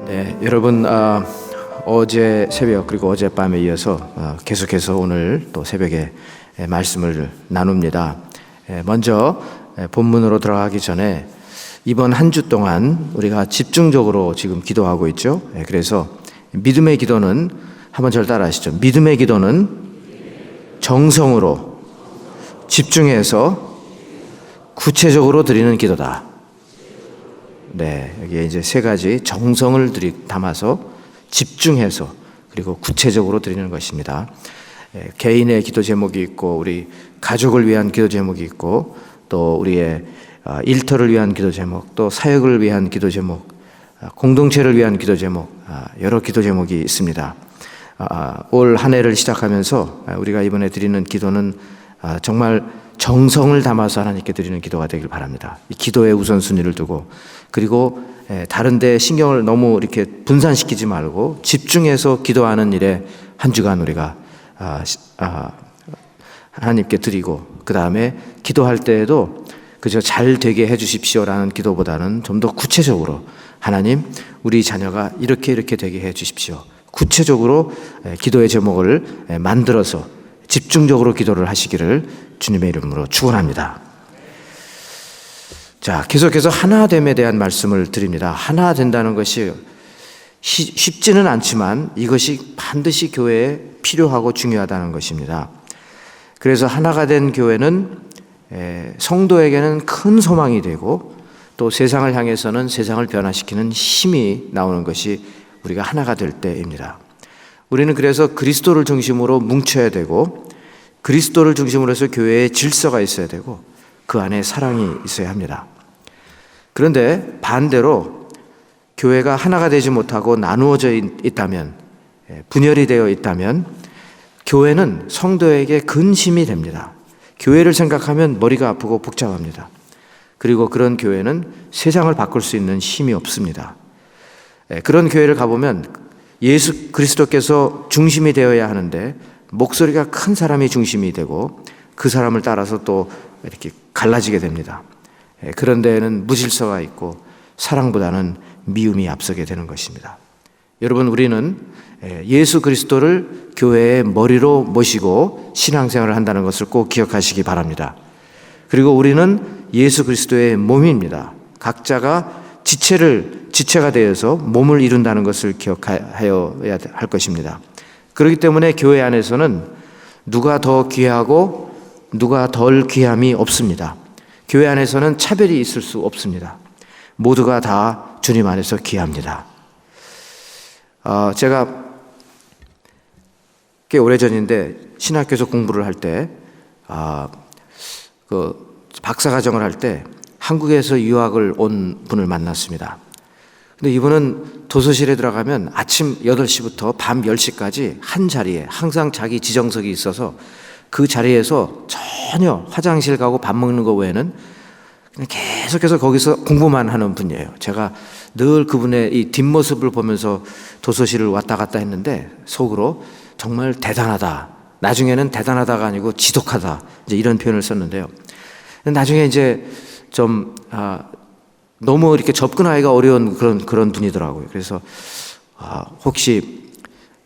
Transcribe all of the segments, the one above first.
네, 여러분 어제 새벽 그리고 어젯밤에 이어서 계속해서 오늘 또 새벽에 말씀을 나눕니다. 먼저 본문으로 들어가기 전에 이번 한 주 동안 우리가 집중적으로 지금 기도하고 있죠. 그래서 믿음의 기도는 한번 저를 따라 하시죠. 믿음의 기도는 정성으로 집중해서 구체적으로 드리는 기도다. 네, 여기에 이제 세 가지 정성을 담아서 집중해서 그리고 구체적으로 드리는 것입니다. 개인의 기도 제목이 있고 우리 가족을 위한 기도 제목이 있고 또 우리의 일터를 위한 기도 제목, 또 사역을 위한 기도 제목, 공동체를 위한 기도 제목, 여러 기도 제목이 있습니다. 올 한 해를 시작하면서 우리가 이번에 드리는 기도는 정말 정성을 담아서 하나님께 드리는 기도가 되길 바랍니다. 이 기도의 우선순위를 두고 그리고 다른 데 신경을 너무 이렇게 분산시키지 말고 집중해서 기도하는 일에 한 주간 우리가 하나님께 드리고 그 다음에 기도할 때에도 그저 잘 되게 해 주십시오라는 기도보다는 좀 더 구체적으로 하나님 우리 자녀가 이렇게 되게 해 주십시오. 구체적으로 기도의 제목을 만들어서 집중적으로 기도를 하시기를 주님의 이름으로 축원합니다. 자, 계속해서 하나됨에 대한 말씀을 드립니다. 하나 된다는 것이 쉽지는 않지만 이것이 반드시 교회에 필요하고 중요하다는 것입니다. 그래서 하나가 된 교회는 성도에게는 큰 소망이 되고 또 세상을 향해서는 세상을 변화시키는 힘이 나오는 것이 우리가 하나가 될 때입니다. 우리는 그래서 그리스도를 중심으로 뭉쳐야 되고 그리스도를 중심으로 해서 교회에 질서가 있어야 되고 그 안에 사랑이 있어야 합니다. 그런데 반대로 교회가 하나가 되지 못하고 나누어져 있다면, 분열이 되어 있다면 교회는 성도에게 근심이 됩니다. 교회를 생각하면 머리가 아프고 복잡합니다. 그리고 그런 교회는 세상을 바꿀 수 있는 힘이 없습니다. 그런 교회를 가보면 예수 그리스도께서 중심이 되어야 하는데 목소리가 큰 사람이 중심이 되고 그 사람을 따라서 또 이렇게 갈라지게 됩니다. 그런 데에는 무질서가 있고 사랑보다는 미움이 앞서게 되는 것입니다. 여러분, 우리는 예수 그리스도를 교회의 머리로 모시고 신앙생활을 한다는 것을 꼭 기억하시기 바랍니다. 그리고 우리는 예수 그리스도의 몸입니다. 각자가 지체가 되어서 몸을 이룬다는 것을 기억하여야 할 것입니다. 그렇기 때문에 교회 안에서는 누가 더 귀하고 누가 덜 귀함이 없습니다. 교회 안에서는 차별이 있을 수 없습니다. 모두가 다 주님 안에서 귀합니다. 제가 꽤 오래전인데 신학교에서 공부를 할 때 박사과정을 할 때 한국에서 유학을 온 분을 만났습니다. 근데 이분은 도서실에 들어가면 아침 8시부터 밤 10시까지 한 자리에 항상 자기 지정석이 있어서 그 자리에서 전혀 화장실 가고 밥 먹는 거 외에는 그냥 계속해서 거기서 공부만 하는 분이에요. 제가 늘 그분의 이 뒷모습을 보면서 도서실을 왔다 갔다 했는데 속으로 정말 대단하다. 나중에는 대단하다가 아니고 지독하다. 이제 이런 표현을 썼는데요. 나중에 이제 좀 너무 이렇게 접근하기가 어려운 그런 분이더라고요. 그래서 혹시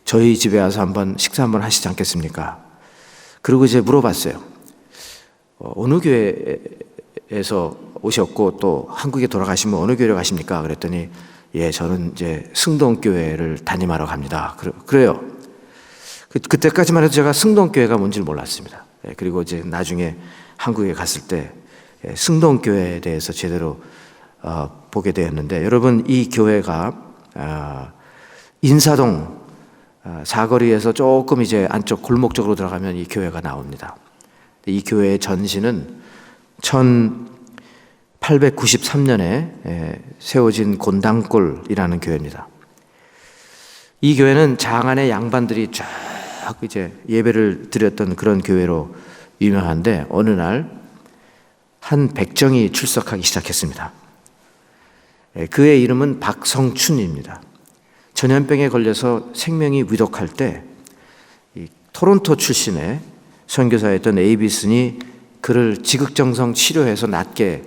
저희 집에 와서 식사 한번 하시지 않겠습니까? 그리고 이제 물어봤어요. 어느 교회에서 오셨고 또 한국에 돌아가시면 어느 교회로 가십니까? 그랬더니 저는 이제 승동교회를 담임하러 갑니다. 그래요. 그때까지만 해도 제가 승동교회가 뭔지를 몰랐습니다. 그리고 이제 나중에 한국에 갔을 때 승동교회에 대해서 제대로 보게 되었는데, 여러분, 이 교회가 인사동 사거리에서 조금 이제 안쪽 골목 쪽으로 들어가면 이 교회가 나옵니다. 이 교회의 전시는 1893년에 세워진 곤당골이라는 교회입니다. 이 교회는 장안의 양반들이 쫙 이제 예배를 드렸던 그런 교회로 유명한데 어느 날 한 백정이 출석하기 시작했습니다. 그의 이름은 박성춘입니다. 전염병에 걸려서 생명이 위독할 때 토론토 출신의 선교사였던 에이비슨이 그를 지극정성 치료해서 낫게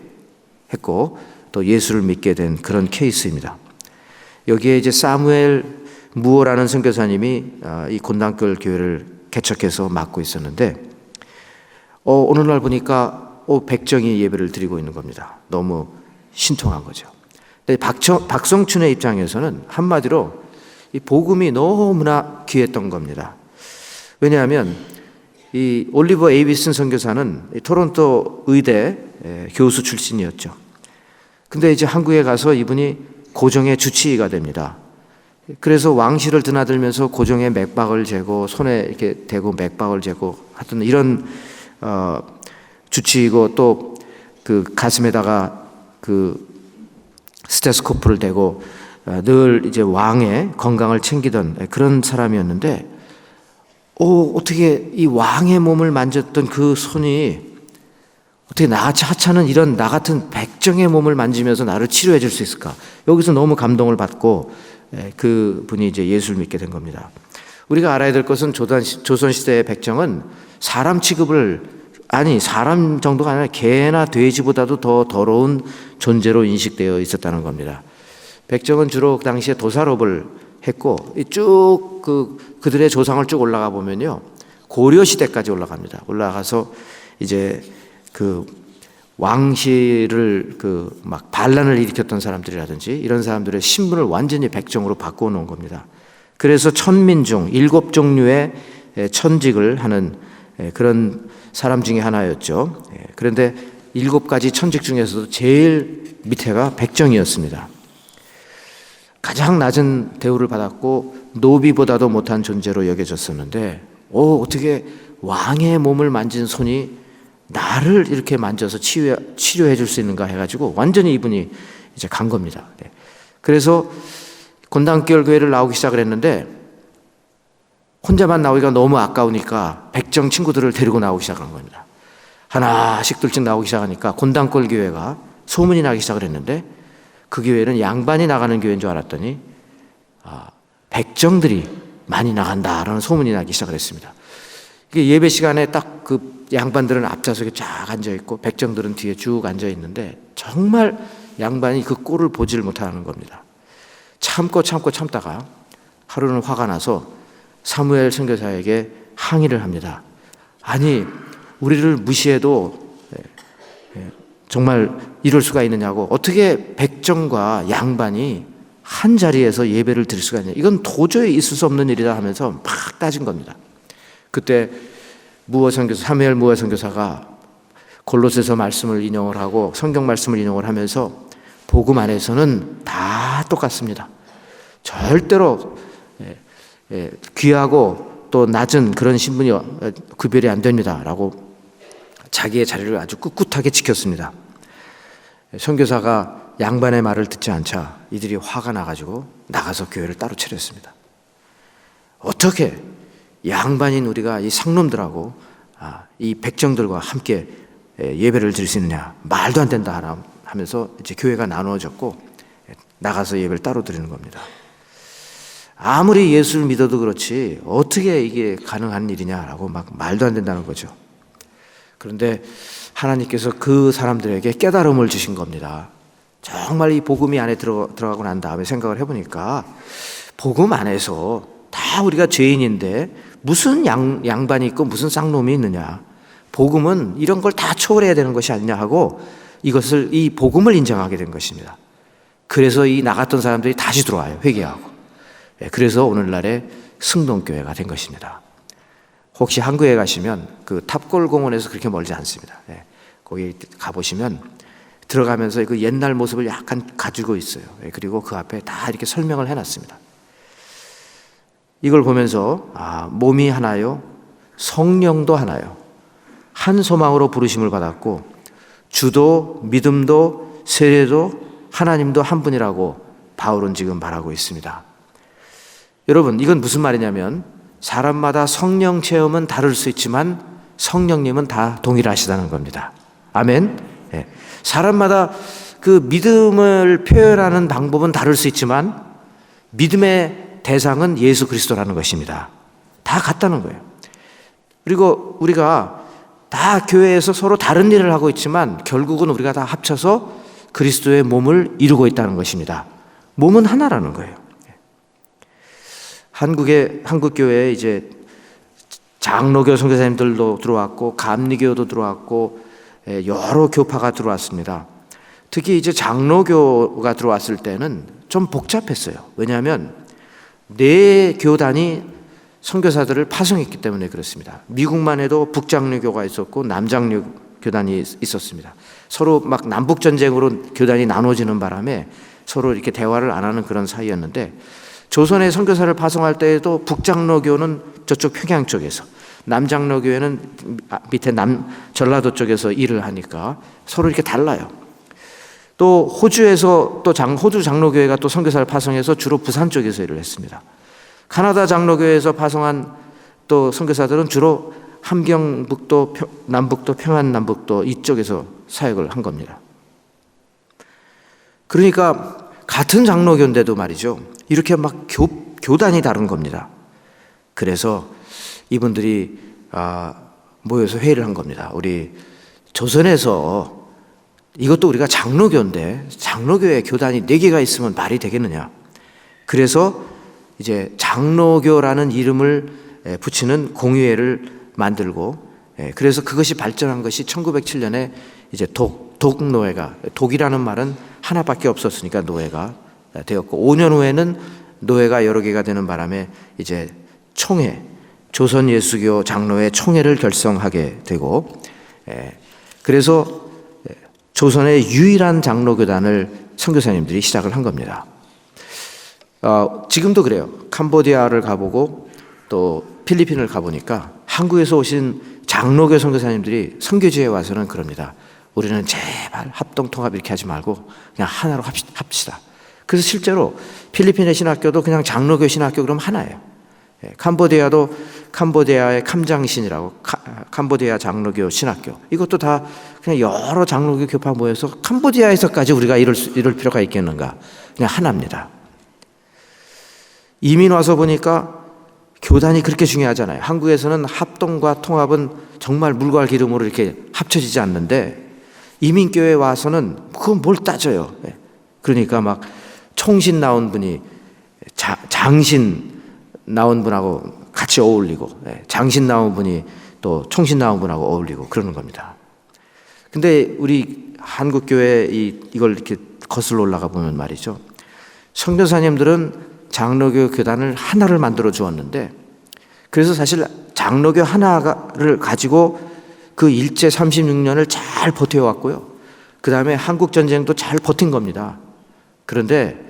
했고 또 예수를 믿게 된 그런 케이스입니다. 여기에 이제 사무엘 무어라는 선교사님이 이 곤단골 교회를 개척해서 맡고 있었는데 어느 날 보니까 백정이 예배를 드리고 있는 겁니다. 너무 신통한 거죠. 근데 박성춘의 입장에서는 한마디로 이 복음이 너무나 귀했던 겁니다. 왜냐하면 이 올리버 에이비슨 선교사는 토론토 의대 교수 출신이었죠. 근데 이제 한국에 가서 이분이 고종의 주치의가 됩니다. 그래서 왕실을 드나들면서 고종의 맥박을 재고 손에 이렇게 대고 맥박을 재고 하여튼 이런 주치의고 또 그 가슴에다가 그 스테스코프를 대고 늘 이제 왕의 건강을 챙기던 그런 사람이었는데 어떻게 이 왕의 몸을 만졌던 그 손이 어떻게 나같이 하찮은 이런 나 같은 백정의 몸을 만지면서 나를 치료해 줄 수 있을까? 여기서 너무 감동을 받고 그 분이 이제 예수를 믿게 된 겁니다. 우리가 알아야 될 것은 조선시대의 백정은 사람 취급을 사람 정도가 아니라 개나 돼지보다도 더 더러운 존재로 인식되어 있었다는 겁니다. 백정은 주로 그 당시에 도살업을 했고 쭉 그들의 조상을 쭉 올라가 보면요 고려 시대까지 올라갑니다. 올라가서 이제 그 왕실을 막 반란을 일으켰던 사람들이라든지 이런 사람들의 신분을 완전히 백정으로 바꿔 놓은 겁니다. 그래서 천민중 7종류의 천직을 하는 그런 사람 중에 하나였죠. 그런데 7가지 천직 중에서도 제일 밑에가 백정이었습니다. 가장 낮은 대우를 받았고 노비보다도 못한 존재로 여겨졌었는데 어떻게 왕의 몸을 만진 손이 나를 이렇게 만져서 치료해 줄 수 있는가 해가지고 완전히 이분이 이제 간 겁니다. 그래서 곤단골 교회를 나오기 시작을 했는데 혼자만 나오기가 너무 아까우니까 백정 친구들을 데리고 나오기 시작한 겁니다. 하나씩 둘씩 나오기 시작하니까 곤단골 교회가 소문이 나기 시작을 했는데 그 교회는 양반이 나가는 교회인 줄 알았더니 백정들이 많이 나간다라는 소문이 나기 시작을 했습니다. 예배 시간에 딱 그 양반들은 앞좌석에 쫙 앉아있고 백정들은 뒤에 쭉 앉아있는데 정말 양반이 그 꼴을 보지를 못하는 겁니다. 참다가 하루는 화가 나서 사무엘 선교사에게 항의를 합니다. 아니 우리를 무시해도 정말 이럴 수가 있느냐고, 어떻게 백정과 양반이 한 자리에서 예배를 드릴 수가 있냐, 이건 도저히 있을 수 없는 일이다 하면서 막 따진 겁니다. 그때 사무엘 무어 선교사가 골로새서 말씀을 인용을 하고 성경 말씀을 인용을 하면서 복음 안에서는 다 똑같습니다. 절대로 귀하고 또 낮은 그런 신분이 구별이 안 됩니다 라고 자기의 자리를 아주 꿋꿋하게 지켰습니다. 선교사가 양반의 말을 듣지 않자 이들이 화가 나가지고 나가서 교회를 따로 차렸습니다. 어떻게 양반인 우리가 이 상놈들하고 이 백정들과 함께 예배를 드릴 수 있느냐, 말도 안 된다 하면서 이제 교회가 나누어졌고 나가서 예배를 따로 드리는 겁니다. 아무리 예수를 믿어도 그렇지 어떻게 이게 가능한 일이냐라고 막 말도 안 된다는 거죠. 그런데 하나님께서 그 사람들에게 깨달음을 주신 겁니다. 정말 이 복음이 안에 들어가고 난 다음에 생각을 해보니까 복음 안에서 다 우리가 죄인인데 무슨 양반이 있고 무슨 쌍놈이 있느냐, 복음은 이런 걸 다 초월해야 되는 것이 아니냐 하고 이 복음을 인정하게 된 것입니다. 그래서 이 나갔던 사람들이 다시 들어와요, 회개하고. 그래서 오늘날의 승동교회가 된 것입니다. 혹시 한국에 가시면 그 탑골 공원에서 그렇게 멀지 않습니다. 거기 가보시면 들어가면서 그 옛날 모습을 약간 가지고 있어요. 그리고 그 앞에 다 이렇게 설명을 해놨습니다. 이걸 보면서 몸이 하나요, 성령도 하나요, 한 소망으로 부르심을 받았고 주도 믿음도 세례도 하나님도 한 분이라고 바울은 지금 말하고 있습니다. 여러분, 이건 무슨 말이냐면 사람마다 성령 체험은 다를 수 있지만 성령님은 다 동일하시다는 겁니다. 아멘. 사람마다 그 믿음을 표현하는 방법은 다를 수 있지만 믿음의 대상은 예수 그리스도라는 것입니다. 다 같다는 거예요. 그리고 우리가 다 교회에서 서로 다른 일을 하고 있지만 결국은 우리가 다 합쳐서 그리스도의 몸을 이루고 있다는 것입니다. 몸은 하나라는 거예요. 한국 교회에 이제 장로교 선교사님들도 들어왔고 감리교도 들어왔고 여러 교파가 들어왔습니다. 특히 이제 장로교가 들어왔을 때는 좀 복잡했어요. 왜냐하면 네 교단이 선교사들을 파송했기 때문에 그렇습니다. 미국만 해도 북장로교가 있었고 남장로 교단이 있었습니다. 서로 막 남북 전쟁으로 교단이 나눠지는 바람에 서로 이렇게 대화를 안 하는 그런 사이였는데, 조선에 선교사를 파송할 때에도 북장로교는 저쪽 평양 쪽에서, 남장로교회는 밑에 전라도 쪽에서 일을 하니까 서로 이렇게 달라요. 또 호주에서 또 호주 장로교회가 또 선교사를 파송해서 주로 부산 쪽에서 일을 했습니다. 카나다 장로교회에서 파송한 또 선교사들은 주로 함경북도, 남북도, 평안남북도 이쪽에서 사역을 한 겁니다. 그러니까 같은 장로교인데도 말이죠, 이렇게 막 교단이 다른 겁니다. 그래서 이분들이 모여서 회의를 한 겁니다. 우리 조선에서 이것도 우리가 장로교인데 장로교에 교단이 4개가 있으면 말이 되겠느냐. 그래서 이제 장로교라는 이름을 붙이는 공의회를 만들고, 그래서 그것이 발전한 것이 1907년에 이제 독노회가, 독이라는 말은 하나밖에 없었으니까 노회가 되었고, 5년 후에는 노회가 여러 개가 되는 바람에 이제 총회, 조선예수교 장로회 총회를 결성하게 되고, 그래서 조선의 유일한 장로교단을 선교사님들이 시작을 한 겁니다. 지금도 그래요. 캄보디아를 가보고 또 필리핀을 가보니까 한국에서 오신 장로교 선교사님들이 선교지에 와서는 그럽니다. 우리는 제발 합동통합 이렇게 하지 말고 그냥 하나로 합시다. 그래서 실제로 필리핀의 신학교도 그냥 장로교 신학교 그럼 하나예요. 캄보디아도 캄보디아의 캄장신이라고 캄보디아 장로교 신학교, 이것도 다 그냥 여러 장로교 교파 모여서 캄보디아에서까지 우리가 이럴 필요가 있겠는가, 그냥 하나입니다. 이민 와서 보니까 교단이 그렇게 중요하잖아요. 한국에서는 합동과 통합은 정말 물과 기름으로 이렇게 합쳐지지 않는데, 이민교회에 와서는 그건 뭘 따져요. 그러니까 막 총신 나온 분이 장신 나온 분하고 같이 어울리고, 장신 나온 분이 또 총신 나온 분하고 어울리고 그러는 겁니다. 근데 우리 한국교회 이걸 이렇게 거슬러 올라가 보면 말이죠, 선교사님들은 장로교 교단을 하나를 만들어 주었는데, 그래서 사실 장로교 하나를 가지고 그 일제 36년을 잘 버텨왔고요. 그 다음에 한국전쟁도 잘 버틴 겁니다. 그런데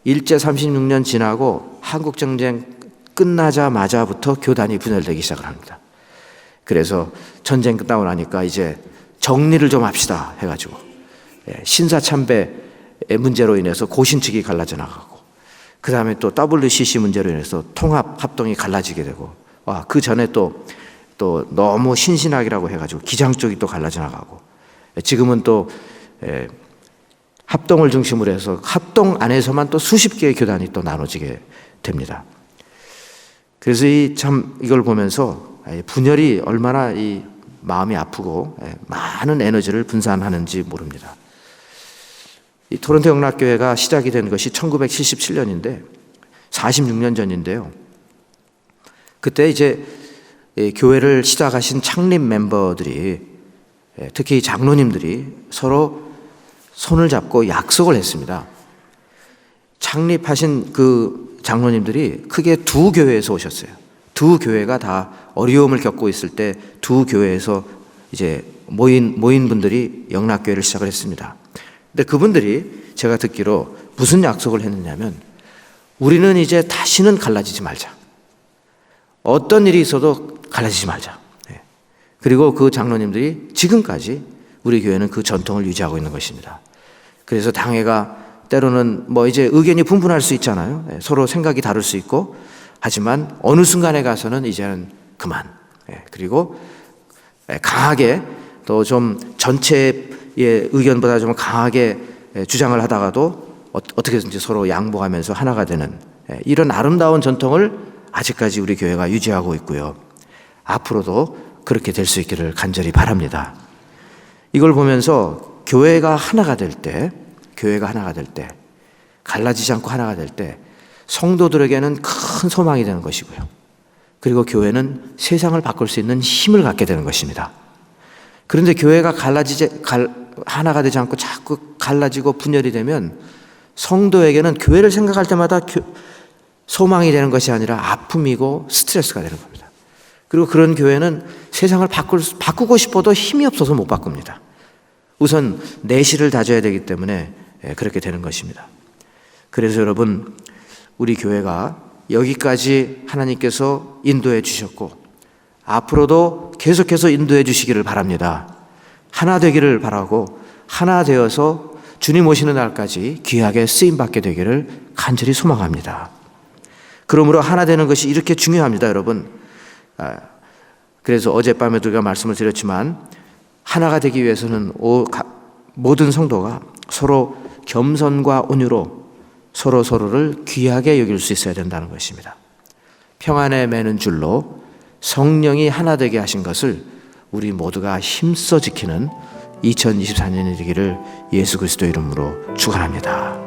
일제 36년 지나고 한국전쟁 끝나자마자부터 교단이 분열되기 시작을 합니다. 그래서 전쟁 끝나고 나니까 이제 정리를 좀 합시다 해가지고 신사참배의 문제로 인해서 고신 측이 갈라져 나가고, 그 다음에 또 WCC 문제로 인해서 통합 합동이 갈라지게 되고, 그 전에 또 너무 신신학이라고 해가지고 기장 쪽이 또 갈라져 나가고, 지금은 또 합동을 중심으로 해서 합동 안에서만 또 수십 개의 교단이 또 나눠지게 됩니다. 그래서 이걸 보면서 분열이 얼마나 이 마음이 아프고 많은 에너지를 분산하는지 모릅니다. 이 토론토 영락교회가 시작이 된 것이 1977년인데 46년 전인데요. 그때 이제 교회를 시작하신 창립 멤버들이, 특히 장로님들이 서로 손을 잡고 약속을 했습니다. 창립하신 그 장로님들이 크게 두 교회에서 오셨어요. 두 교회가 다 어려움을 겪고 있을 때 두 교회에서 이제 모인 분들이 영락교회를 시작을 했습니다. 근데 그분들이 제가 듣기로 무슨 약속을 했느냐면, 우리는 이제 다시는 갈라지지 말자. 어떤 일이 있어도 갈라지지 말자. 그리고 그 장로님들이 지금까지 우리 교회는 그 전통을 유지하고 있는 것입니다. 그래서 당회가 때로는 뭐 이제 의견이 분분할 수 있잖아요. 서로 생각이 다를 수 있고, 하지만 어느 순간에 가서는 이제는 그만. 그리고 강하게 또 좀 전체의 의견보다 좀 강하게 주장을 하다가도 어떻게든지 서로 양보하면서 하나가 되는 이런 아름다운 전통을 아직까지 우리 교회가 유지하고 있고요. 앞으로도 그렇게 될 수 있기를 간절히 바랍니다. 이걸 보면서 교회가 하나가 될 때 갈라지지 않고 하나가 될 때 성도들에게는 큰 소망이 되는 것이고요. 그리고 교회는 세상을 바꿀 수 있는 힘을 갖게 되는 것입니다. 그런데 교회가 하나가 되지 않고 자꾸 갈라지고 분열이 되면 성도에게는 교회를 생각할 때마다 소망이 되는 것이 아니라 아픔이고 스트레스가 되는 겁니다. 그리고 그런 교회는 세상을 바꾸고 싶어도 힘이 없어서 못 바꿉니다. 우선 내실을 다져야 되기 때문에 그렇게 되는 것입니다. 그래서 여러분, 우리 교회가 여기까지 하나님께서 인도해 주셨고 앞으로도 계속해서 인도해 주시기를 바랍니다. 하나 되기를 바라고 하나 되어서 주님 오시는 날까지 귀하게 쓰임받게 되기를 간절히 소망합니다. 그러므로 하나 되는 것이 이렇게 중요합니다, 여러분. 그래서 어젯밤에 우리가 말씀을 드렸지만 하나가 되기 위해서는 모든 성도가 서로 겸손과 온유로 서로를 귀하게 여길 수 있어야 된다는 것입니다. 평안에 매는 줄로 성령이 하나 되게 하신 것을 우리 모두가 힘써 지키는 2024년이 되기를 예수 그리스도 이름으로 축원합니다.